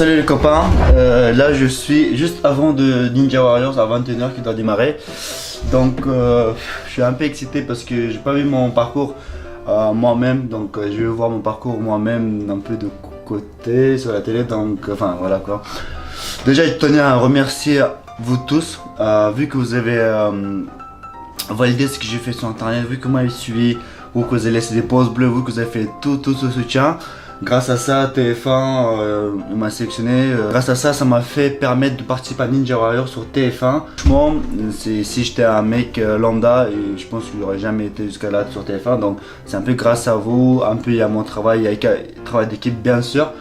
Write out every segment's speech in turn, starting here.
Salut les copains, là je suis juste avant de Ninja Warriors à 21h qui doit démarrer. Donc je suis un peu excité parce que j'ai pas vu mon parcours moi-même. Donc je vais voir mon parcours moi-même un peu de côté sur la télé. Donc enfin voilà quoi. Déjà je tenais à remercier vous tous, vu que vous avez validé ce que j'ai fait sur internet, vu que vous m'avez suivi, vous que vous avez laissé des pouces bleus, vous que vous avez fait tout ce soutien. Grâce à ça, TF1 m'a sélectionné. Grâce à ça, ça m'a fait permettre de participer à Ninja Warrior sur TF1. Franchement, si j'étais un mec lambda, et je pense que j'aurais jamais été jusqu'à là sur TF1. Donc c'est un peu grâce à vous, un peu il y a mon travail, il y a le travail d'équipe bien sûr.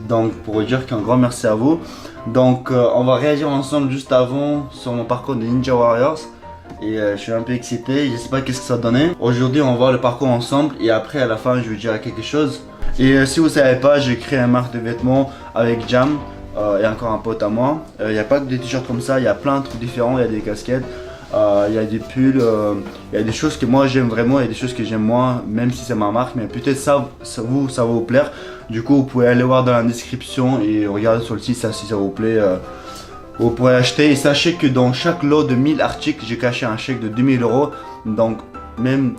Donc pour vous dire qu'un grand merci à vous. Donc on va réagir ensemble juste avant sur mon parcours de Ninja Warriors. Et je suis un peu excité, je sais pas qu'est-ce que ça va donner. Aujourd'hui on va voir le parcours ensemble et après à la fin je vais dire quelque chose. Et si vous savez pas, j'ai créé une marque de vêtements avec Jam et encore un pote à moi. Il n'y a pas que des t-shirts comme ça, il y a plein de trucs différents, il y a des casquettes, il y a des pulls, il y a des choses que moi j'aime vraiment et des choses que j'aime moins, même si c'est ma marque, mais peut-être ça va vous plaire. Du coup vous pouvez aller voir dans la description et regarder sur le site si ça vous plaît. Vous pourrez acheter et sachez que dans chaque lot de 1000 articles, j'ai caché un chèque de 2000 €. Donc même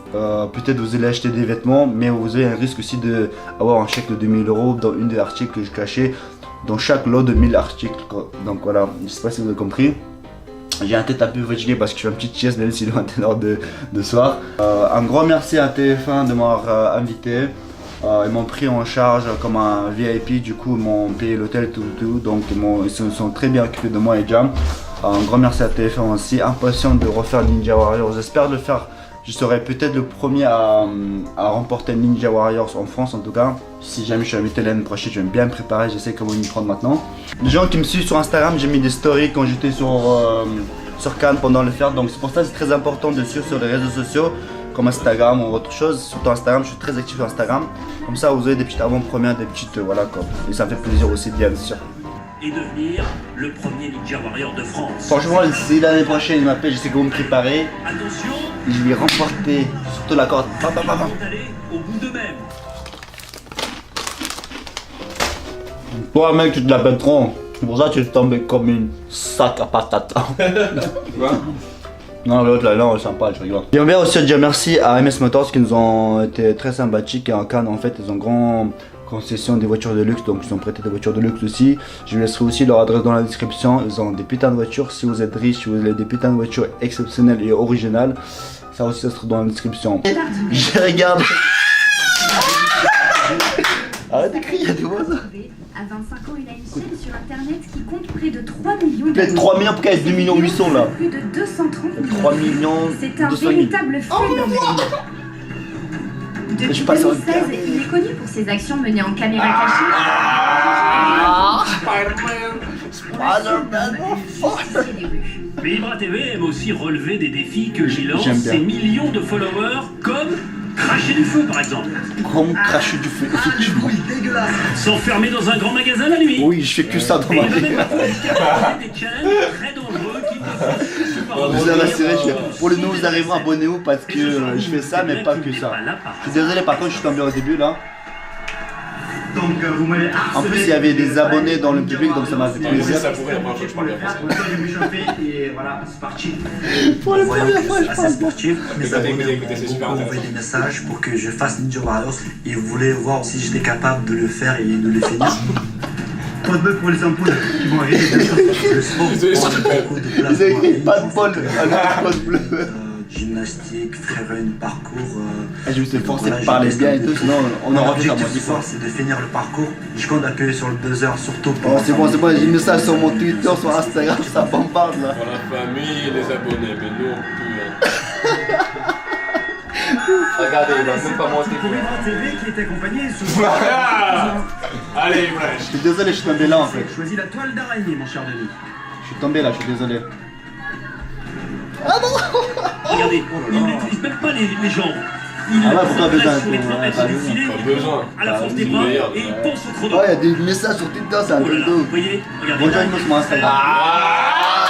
peut-être vous allez acheter des vêtements, mais vous avez un risque aussi d'avoir un chèque de 2000 € dans une des articles que j'ai caché dans chaque lot de 1000 articles. Donc voilà, je sais pas si vous avez compris. J'ai un tête un peu fatigué parce que je fais une petite sieste même si c'est 21h de soir. Un grand merci à TF1 de m'avoir invité. Ils m'ont pris en charge comme un VIP, du coup ils m'ont payé l'hôtel tout, donc ils se sont très bien occupés de moi et Jam. Un grand merci à TF1 aussi, impatient de refaire Ninja Warriors, j'espère le faire. Je serai peut-être le premier à remporter Ninja Warriors en France en tout cas. Si jamais je suis invité l'année prochaine, je vais bien me préparer, je sais comment m'y prendre maintenant. Les gens qui me suivent sur Instagram, j'ai mis des stories quand j'étais sur Cannes pendant le faire, donc c'est pour ça que c'est très important de suivre sur les réseaux sociaux comme Instagram ou autre chose. Surtout Instagram, je suis très actif sur Instagram. Comme ça vous avez des petites avant-premières, des petites voilà quoi. Et ça me fait plaisir aussi bien sûr. Et devenir le premier Ninja Warrior de France. Franchement, si l'année prochaine il m'appelle, je sais comment me préparer. Attention, et je vais remporter surtout la corde. ils vont aller au bout d'eux-mêmes. Toi mec, tu te l'appelles trop. C'est pour ça que tu es tombé comme une sac à patates. Non, l'autre là, non, sympa, je rigole. J'aimerais aussi dire merci à MS Motors qui nous ont été très sympathiques. Et en Cannes, en fait, ils ont grand concession des voitures de luxe, donc ils ont prêté des voitures de luxe aussi. Je vous laisserai aussi leur adresse dans la description. Ils ont des putains de voitures. Si vous êtes riche, si vous avez des putains de voitures exceptionnelles et originales, ça aussi, ça sera dans la description. Je regarde. Arrête de crier, il y a des voisins. À 25 ans, il a une chaîne sur internet qui compte près de 3 millions d'abonnés. Peut-être 3 millions, pourquoi il y a 2 millions 800 là? Plus de 230 000. 3 millions. C'est un 200 000. véritable phénomène. Depuis Je passe en 2016, il est connu pour ses actions menées en caméra cachée. Mais Ibra TV aime aussi relever des défis que j'y lance J'aime bien. ses millions de followers, comme cracher du feu par exemple. Comme cracher du feu, effectivement. S'enfermer dans un grand magasin la nuit. Oui, je fais que ça dans Et ma il va vie. même parfois jusqu'à proposer des challenges très dangereux qui ne peuvent Vous avez assuré, pour les nouveaux arrivants, abonnez-vous parce que je fais ça, mais pas que ça. Je suis désolé, par contre, je suis tombé au début là. Donc vous m'avez En plus, il y avait des abonnés dans le public, donc ça m'a fait plaisir. Ça pourrait, après, je parle bien français. Et voilà, c'est parti. Pour la première fois, je parle. Sportif, mes Écoutez, abonnés écoutez, c'est ont super beaucoup envoyé intéressant. des messages pour que je fasse Ninja Warriors. Ils voulaient voir si j'étais capable de le faire et de le finir. Pas de bœuf pour les ampoules qui vont arriver bien sûr. Le sport Désolé, prend s'il te beaucoup de place. Ils ont dans ma écrit vie. pas de bol, un code bleu. Gymnastique, freerun, parcours. Je me suis forcé voilà, de parler j'ai bien et testé tout, sinon on Mon en refait à objectif moitié ce soir, fois. c'est de finir le parcours. Je compte appuyer sur le buzzer, surtout pour. Oh, c'est bon, j'ai mis ça sur mon Twitter, sur Instagram, ça bombarde là. Pour la famille et les abonnés, mais nous on pue. Regardez, il va même pas monter. Pour Ibra TV qui est accompagné sous. Allez, Ibra. Je suis désolé, je suis tombé là en fait. Choisis la toile d'araignée, mon cher Denis. Je suis tombé là, je suis désolé. Regardez, il ne maîtrise même pas les jambes. Il Ah ouais, pourquoi besoin sur les 3 mètres pas du besoin. filet, Pas besoin. à la force des c'est bras, meilleur, et il ouais. pense au chrono. Oh, il y a des messages sur Twitter, c'est un Oh là truc là, de vous ouf. voyez, regardez. Rejoignez-moi sur mon Instagram. Ah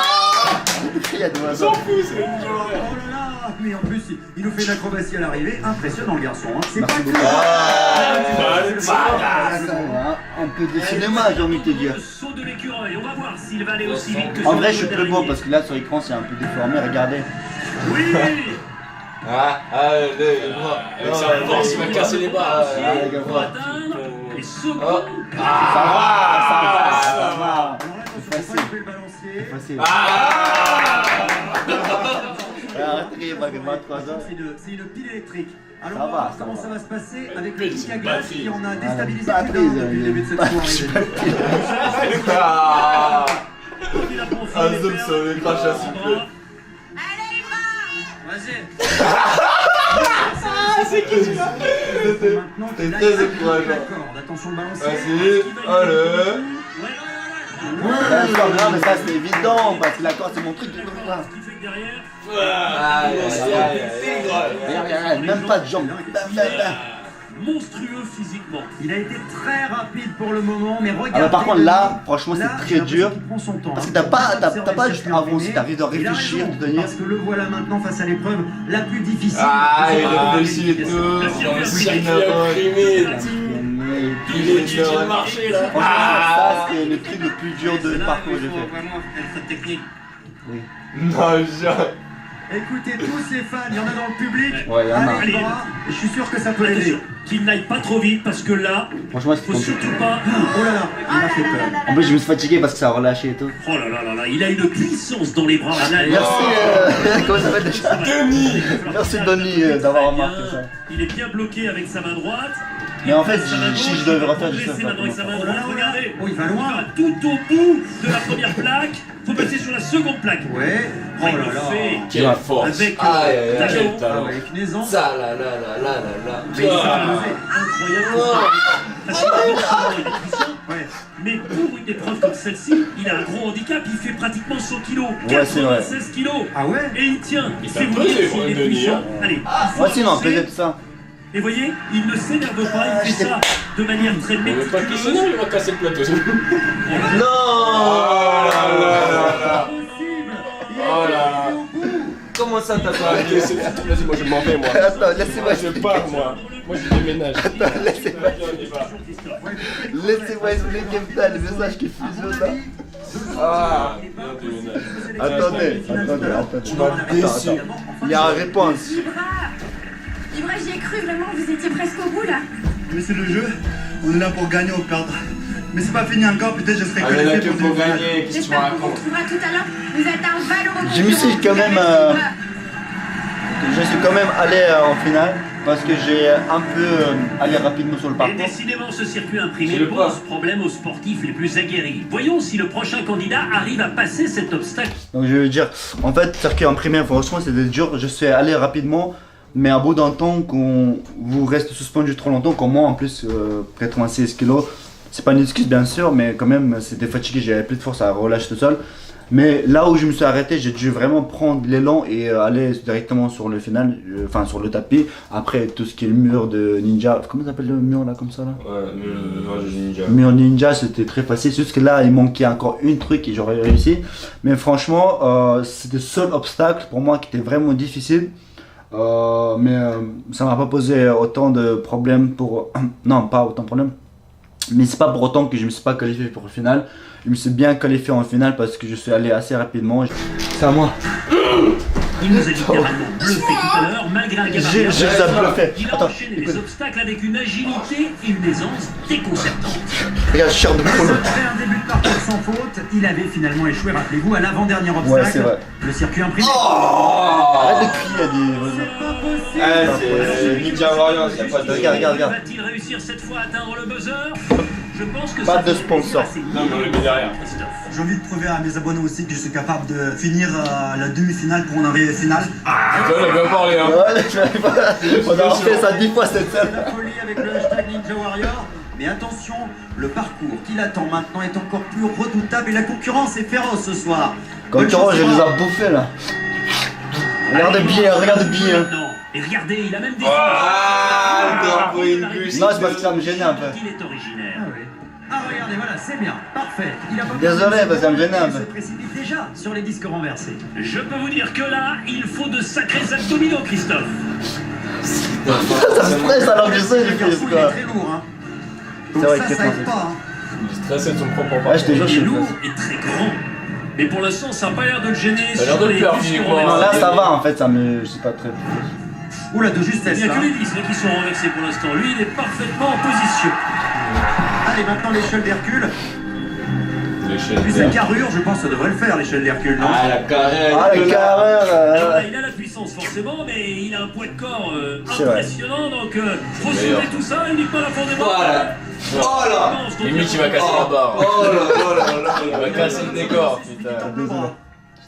Il y a des On voisins. s'en fout, c'est une journée. Oh là là, mais en plus, il nous fait une acrobatie à l'arrivée. Impressionnant, le garçon. Hein. C'est pas Merci que beaucoup. ça. Un peu de cinéma, j'ai envie de te dire. Le saut de l'écureuil, on va voir s'il va aller aussi vite que En son vrai, je suis dernier. très beau parce que là sur l'écran c'est un peu déformé, regardez. Oui. Avec sa force, il va casser les bras. Pour atteindre les secondes. Ça va. Alors là, attention, il fait le balancier. Facile. Arrête de rire, 23 ans. C'est une pile électrique. Alors Ça on va va, voir ça comment va. ça va se passer avec le Petite pic à glace batterie. qui en a déstabilisé Batterie, plus d'un depuis le début de cette soirée. Il a profité Un zoom de sur le crash à cycle. Maintenant, T'es là, très il appuie encourageant. la corde. Attention le balancier. Vas-y, allez. Non mais ça c'est évident parce que la corde c'est mon truc. Ce qui fait que derrière, Regarde, même pas de jambes. monstrueux physiquement. Il a été très rapide pour le moment, mais regardez. Ah bah par contre là, franchement Là, c'est j'ai très dur. l'impression qu'il prend son temps, Parce hein. que t'as pas Observez juste le avancé, circuit t'arrives de imprimé. Il a réfléchir, raison, de tenir. Parce que le voilà maintenant face à l'épreuve la plus difficile. Ah, de il son réfléchit et qualification. tout. Dans le circuit imprimé. imprimé. Il est étudié le marché là. Franchement ça c'est le truc le plus dur de parcours que j'ai fait. Vraiment cette technique. Non, genre. Écoutez tous ces fans, il y en a dans le public. Ouais, il y en a. Allez, Ibra, je suis sûr que ça peut l'aider. Attention, qu'il n'aille pas trop vite parce que là, Franchement c'est faut compliqué. surtout pas. Oh là là, il m'a fait peur. En plus je me suis fatigué parce que ça a relâché et tout. Oh là là là là, il a une puissance dans les bras. Là, Merci, comment ça s'appelle déjà Denis. Merci Denis d'avoir remarqué ça. Il est bien bloqué avec sa main droite. Mais en fait, Sa main si gauche, je devais il va refaire, je progresser sais maintenant avec sa main Oh là droite. là, Regardez. oh, il va loin. Tout au bout de la première plaque. Faut passer sur la seconde plaque. Ouais, oh Il là le là. fait Quelle force. avec Quel talent. talent. Avec aisance. Ça, là. Mais il s'est Ah. posé. Incroyable. Parce que non seulement il est puissant, Ouais. mais pour une épreuve comme celle-ci, il a un gros handicap. Il fait pratiquement 100 kilos. Ouais, c'est vrai. 96 kilos. Ah ouais. Et il tient. Il C'est t'a vous pesé, dire s'il est Denis, puissant. hein. Allez. Moi aussi non, foncez. peut-être ça. Et voyez, il ne s'énerve pas, il fait ça de manière très On veut pas qu'il méticuleuse. s'énerve, il va casser le plateau. Non Oh là là. Impossible. Oh là là. Comment ça t'as pas Allez, c'est foutu, vas-y, moi je m'en vais, moi. Attends, laissez-moi Je pars, moi. Moi je déménage. laissez-moi On y va. laissez-moi expliquer putain le message qui fusionne là. Ah, bien déménage. Attendez. Tu m'as déçu. Il y a une réponse. Ibra, j'y ai cru, vraiment, vous étiez presque au bout là. Mais c'est le jeu. On est là pour gagner ou perdre. Mais c'est pas fini encore. Peut-être je serai Ah, mais là qualifié que pour pour demi-finale. gagner, qu'est-ce que tu me J'espère qu'on vous racontes? retrouvera tout à l'heure. Vous êtes un valeureux Je me suis quand même, Je suis quand même allé en finale parce que j'ai un peu allé rapidement sur le Et parcours. décidément, ce circuit Je imprimé le pose vois. problème aux sportifs les plus aguerris. Voyons si le prochain candidat arrive à passer cet obstacle. Donc je veux dire, en fait, circuit imprimé, franchement c'était dur. Je suis allé rapidement, mais à bout d'un temps, quand vous restez suspendu trop longtemps, comme moi en plus, 96 kilos, c'est pas une excuse bien sûr, mais quand même c'était fatigué, j'avais plus de force à relâcher tout seul. Mais là où je me suis arrêté, j'ai dû vraiment prendre l'élan et aller directement sur le final, enfin sur le tapis. Après tout ce qui est le mur de ninja, comment ça s'appelle le mur là comme ça là? Ouais, le ninja. Mur ninja, c'était très facile, c'est juste que là il manquait encore une truc et j'aurais réussi. Mais franchement, c'était le seul obstacle pour moi qui était vraiment difficile. Mais ça m'a pas posé autant de problèmes pour... non, pas autant de problèmes. Mais c'est pas pour autant que je me suis pas qualifié pour le final. Je me suis bien qualifié en finale parce que je suis allé assez rapidement. C'est à moi. Il nous a littéralement bluffé tout à l'heure, malgré un gabarit. Je les ai bluffés. Il a Attends, enchaîné les écoute. obstacles avec une agilité et une aisance déconcertantes. Regarde, chair de poule. Après un début de parcours sans faute, il avait finalement échoué, rappelez-vous, à l'avant-dernier obstacle. Ouais, c'est vrai. Le circuit imprimé. Arrête de crier, dis. C'est pas possible. Ah, c'est Ninja Warriors, y'a pas de. Regarde. Va-t-il réussir cette fois à atteindre le buzzer? Je pense que Pas ça de fait sponsor. assez Non, mais on le met derrière. Christophe. J'ai envie de prouver à mes abonnés aussi que je suis capable de finir la demi-finale pour en arriver à la finale. Ça, on a bien parlé, hein. Ouais, on a refait ça 10 fois cette C'est scène. la folie avec le hashtag Ninja Warrior. Mais attention, le parcours qui l'attend maintenant est encore plus redoutable et la concurrence est féroce ce soir. Comme Bonne tu chance, vois, je les Ibra. ai bouffés là. Regarde Allez, bien, regarde maintenant. bien. Et regardez, il a même des... Ah, le drapeau et une bûche. Non, c'est parce que ça me gênait un peu. Il est originaire. Ah oui. Ah, regardez, voilà, c'est bien, parfait. Il a pas Désolé, besoin de ça me gêne un il peu. se précipite déjà sur les disques renversés. Je peux vous dire que là, il faut de sacrés abdominaux, Christophe. Ça me stresse alors que je sais, j'ai Le fait garçon, il est quoi. très lourd, hein. C'est Donc vrai, ça exactement, aide c'est pas, hein. Il est stressé de son propre parcours. Ouais, je te jure, je Il est suis lourd stressé. et très grand. Mais pour l'instant, ça n'a pas l'air de le gêner Ça a l'air sur de le les faire, disques Philippe, quoi. Non, renversés. là ça va en fait, ça me. Je sais pas très. Oula, de Il justesse, n'y a là. que les disques qui sont renversés pour l'instant. Lui, il est parfaitement en position. Allez, maintenant l'échelle d'Hercule. L'échelle Puis sa carrure, je pense que ça devrait le faire, l'échelle d'Hercule, non? Ah, la carrière. Ah, le carreur Alors là, il a la puissance forcément, mais il a un poids de corps C'est vrai. impressionnant. Donc, faut meilleur. soulever tout ça. Il n'est pas là pour des Voilà. Voilà. Limite, il va casser la barre. Oh là là là là Il va casser le décor, putain.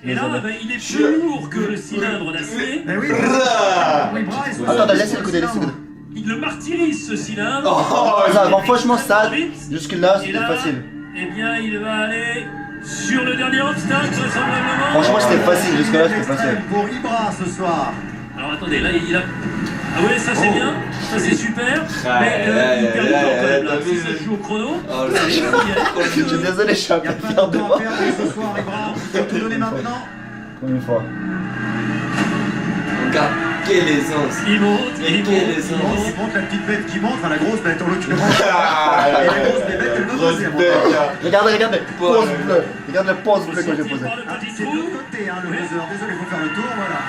Et là, ben, il est plus lourd que le cylindre d'acier. Mais oui, oui, Bryce. Attends, laissez le côté, laissez le côté. Il le martyrise ce cylindre. Oh, Ça, bon, franchement, ça, Vite. jusque là, Et c'était là, facile. eh bien, il va aller sur le dernier obstacle, vraisemblablement. Franchement, c'était facile, jusque là, c'était Extrême facile. pour Ibra ce soir. Alors attendez, là, il a. Ah ouais, ça c'est bien, ça c'est super. Mais il perd du temps quand même là. t'as Si vu, ça se joue au chrono. Oh là allez, Je suis désolé, je suis un Il n'y a peu pas fier de de temps moi. à perdre ce soir, Ibra. Il faut tout donner maintenant. Combien de fois Regarde, quelle aisance. Il monte, Mais il quelle monte, aisance. il monte. Il monte la petite bête qui monte, enfin la grosse bête en l'occurrence. Ah, Et la grosse bête, elle veut grosse poser, mon bête, gars. là. Regardez, regardez, pause bleue. Regarde le pause bleu que j'ai posé. Par le Ah, petit c'est de trou. l'autre côté, hein, le buzzer. Désolé, il faut faire le tour, voilà.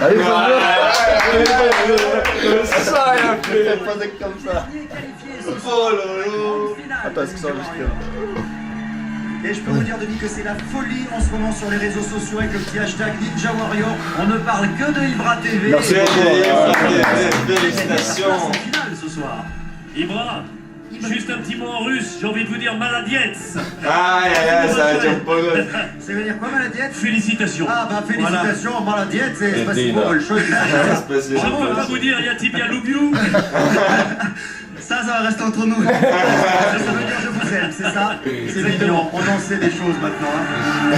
Ah oui, pause bleue. Ça, il a fait. C'est posé comme ça. Dernier qualifié ce Oh soir. là là. Grande finale Attends, est-ce que ça de enregistre Ninja Warrior. Et je peux vous dire, Denis, que c'est la folie en ce moment sur les réseaux sociaux avec le petit hashtag Ninja Warrior. On ne parle que de Ibra TV. Merci Et beaucoup. Félicitations. place en finale ce soir. Ibra, juste un petit mot en russe, j'ai envie de vous dire maladietz. Aïe aïe aïe, ça va dire pologne. Ça veut dire quoi, maladiette? Félicitations. Ah bah félicitations, maladiette, c'est Et pas Dina. pour le show. Je ne peux pas vous dire Yatibia Loubiou. Ça va rester entre nous. Ça veut dire je vous aime, c'est ça? C'est mignon, on en sait des choses maintenant. Hein.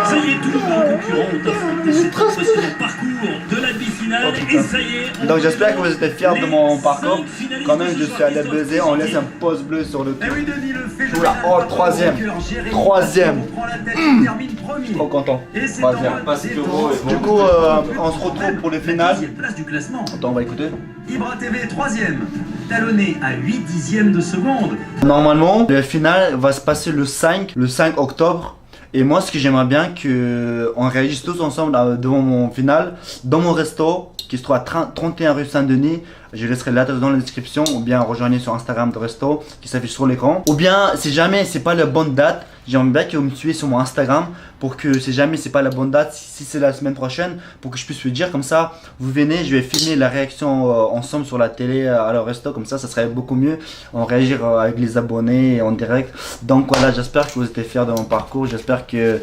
Ça y est, tous nos concurrents ont affronté cet impressionnant parcours de la demi-finale et ça y est. on Donc j'espère que vous présente êtes fiers de les mon parcours. 5 finalistes Quand même, de je ce suis allé soir. buzzer, on laisse un pause bleu sur le Eh truc. oui, Denis le fait. Oula, oh, troisième. Troisième. On prend la tête, il termine premier. Trop content. Et c'est en Troisième. mode Passe détente. l'euro et Du coup, on se retrouve pour les finales. Deuxième place du classement. Attends, on va écouter. Ibra TV, troisième. Talonné à 8 dixièmes de seconde. Normalement, le final va se passer le 5 octobre. Et moi, ce que j'aimerais bien, que on réagisse tous ensemble devant mon final, dans mon resto, qui se trouve à 31 rue Saint-Denis. Je laisserai l'adresse dans la description, ou bien rejoignez sur Instagram de resto, qui s'affiche sur l'écran. Ou bien, si jamais c'est pas la bonne date, j'aimerais bien que vous me suiviez sur mon Instagram, pour que si jamais c'est pas la bonne date, si c'est la semaine prochaine, pour que je puisse le dire, comme ça, vous venez, je vais filmer la réaction ensemble sur la télé à leur resto, comme ça serait beaucoup mieux. On réagir avec les abonnés en direct. Donc voilà, j'espère que vous êtes fiers de mon parcours, j'espère que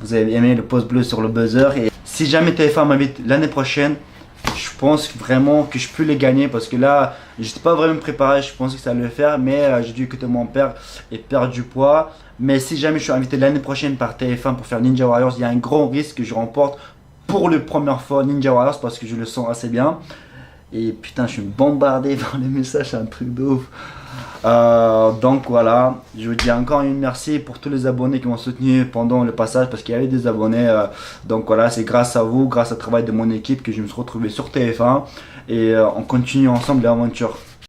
vous avez aimé le post bleu sur le buzzer. Et si jamais TF1 m'invite l'année prochaine, je pense vraiment que je peux les gagner parce que là, j'étais pas vraiment préparé, je pensais que ça allait le faire, mais j'ai dû écouter mon père et perdre du poids. Mais si jamais je suis invité l'année prochaine par TF1 pour faire Ninja Warriors, il y a un grand risque que je remporte pour la première fois Ninja Warriors parce que je le sens assez bien. Et putain, je suis bombardé par les messages, c'est un truc de ouf. Donc voilà, je vous dis encore une merci pour tous les abonnés qui m'ont soutenu pendant le passage parce qu'il y avait des abonnés. Donc voilà, c'est grâce à vous, grâce au travail de mon équipe que je me suis retrouvé sur TF1 et on continue ensemble l'aventure.